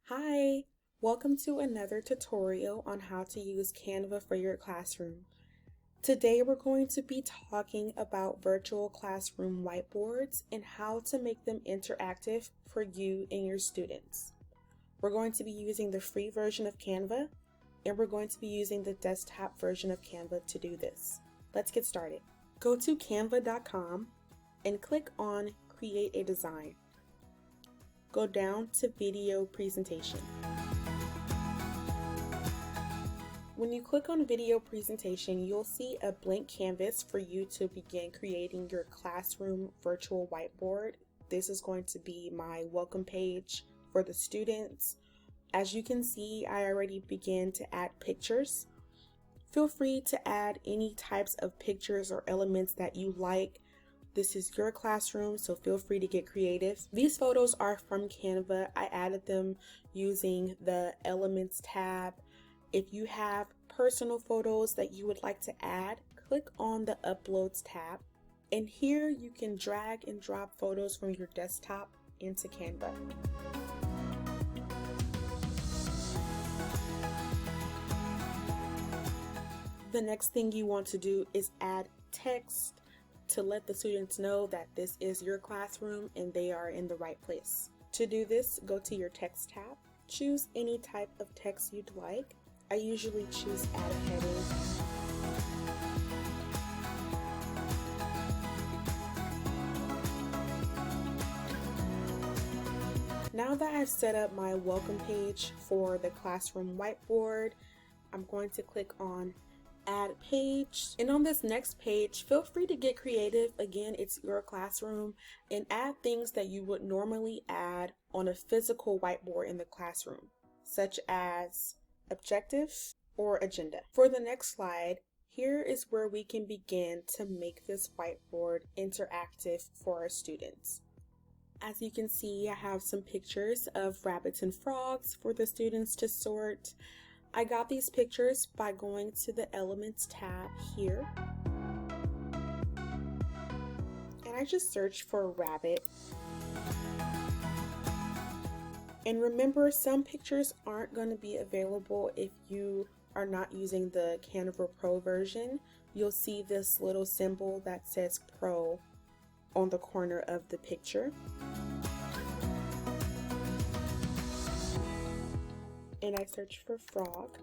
Hi, welcome to another tutorial on how to use Canva for your classroom. Today we're going to be talking about virtual classroom whiteboards and how to make them interactive for you and your students. We're going to be using the free version of Canva, and we're going to be using the desktop version of Canva to do this. Let's get started. Go to canva.com and click on Create a Design. Go down to Video Presentation. When you click on Video Presentation, you'll see a blank canvas for you to begin creating your classroom virtual whiteboard. This is going to be my welcome page for the students. As you can see, I already began to add pictures. Feel free to add any types of pictures or elements that you like. This is your classroom, so feel free to get creative. These photos are from Canva. I added them using the Elements tab. If you have personal photos that you would like to add, click on the Uploads tab. And here you can drag and drop photos from your desktop into Canva. The next thing you want to do is add text to let the students know that this is your classroom and they are in the right place. To do this, go to your text tab. Choose any type of text you'd like. I usually choose add a heading. Now that I've set up my welcome page for the classroom whiteboard, I'm going to click on Add Page, and on this next page, feel free to get creative. Again, it's your classroom, and add things that you would normally add on a physical whiteboard in the classroom, such as objective or agenda. For the next slide, here is where we can begin to make this whiteboard interactive for our students. As you can see, I have some pictures of rabbits and frogs for the students to sort. I got these pictures by going to the Elements tab here, and I just searched for rabbit. And remember, some pictures aren't going to be available if you are not using the Canva Pro version. You'll see this little symbol that says Pro on the corner of the picture. And I search for frog.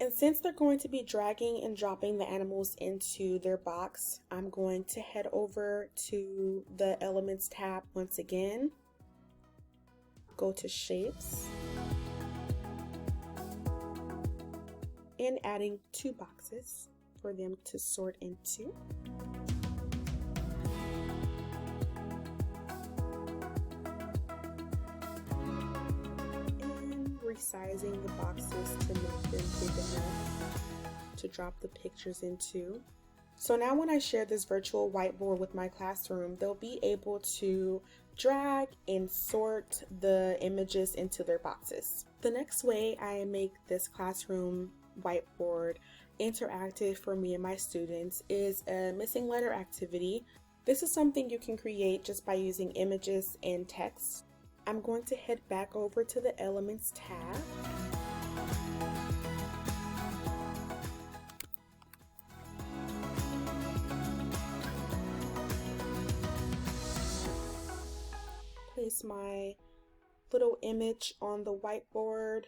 And since they're going to be dragging and dropping the animals into their box, I'm going to head over to the Elements tab once again. Go to Shapes. And adding 2 boxes for them to sort into. Resizing the boxes to make them big enough to drop the pictures into. So now when I share this virtual whiteboard with my classroom, they'll be able to drag and sort the images into their boxes. The next way I make this classroom whiteboard interactive for me and my students is a missing letter activity. This is something you can create just by using images and text. I'm going to head back over to the Elements tab. Place my little image on the whiteboard.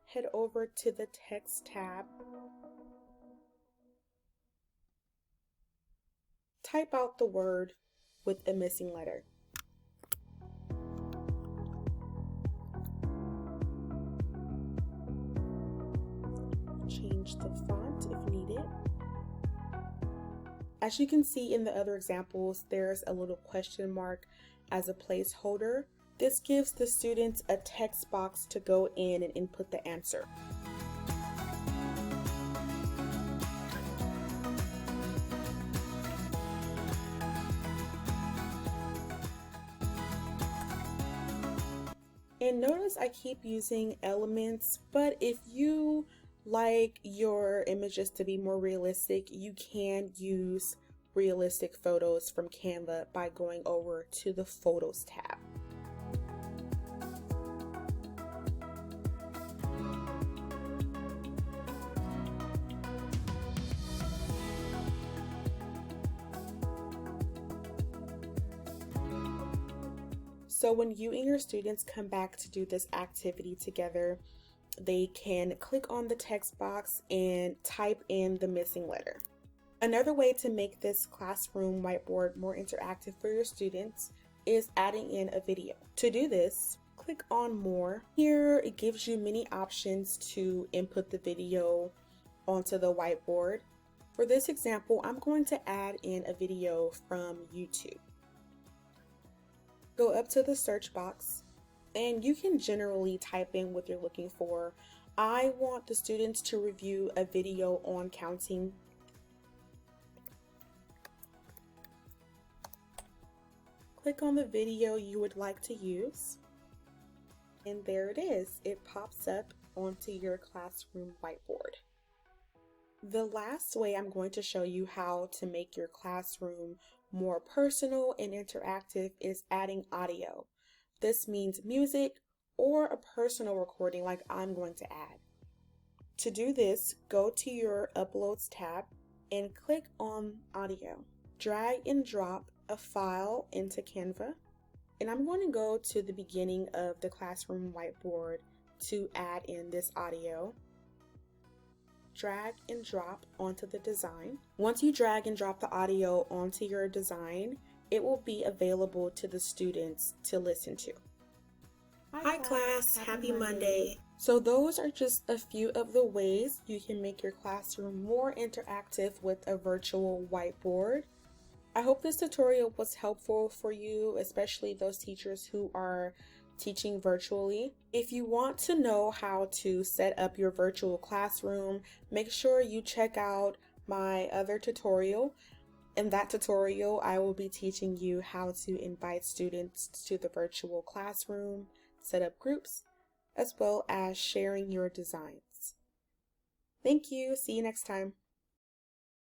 Head over to the Text tab. Type out the word with a missing letter. Change the font if needed. As you can see in the other examples, there's a little question mark as a placeholder. This gives the students a text box to go in and input the answer. And notice I keep using elements, but if you like your images to be more realistic, you can use realistic photos from Canva by going over to the Photos tab. So when you and your students come back to do this activity together, they can click on the text box and type in the missing letter. Another way to make this classroom whiteboard more interactive for your students is adding in a video. To do this, click on More. Here it gives you many options to input the video onto the whiteboard. For this example, I'm going to add in a video from YouTube. Go up to the search box and you can generally type in what you're looking for. I want the students to review a video on counting. Click on the video you would like to use, and there it is. It pops up onto your classroom whiteboard. The last way I'm going to show you how to make your classroom more personal and interactive is adding audio. This means music or a personal recording like I'm going to add. To do this, go to your Uploads tab and click on Audio. Drag and drop a file into Canva, and I'm going to go to the beginning of the classroom whiteboard to add in this audio. Drag and drop onto the design. Once you drag and drop the audio onto your design, it will be available to the students to listen to. Hi class, happy Monday. So those are just a few of the ways you can make your classroom more interactive with a virtual whiteboard. I hope this tutorial was helpful for you, especially those teachers who are teaching virtually. If you want to know how to set up your virtual classroom, make sure you check out my other tutorial. In that tutorial, I will be teaching you how to invite students to the virtual classroom, set up groups, as well as sharing your designs. Thank you. See you next time.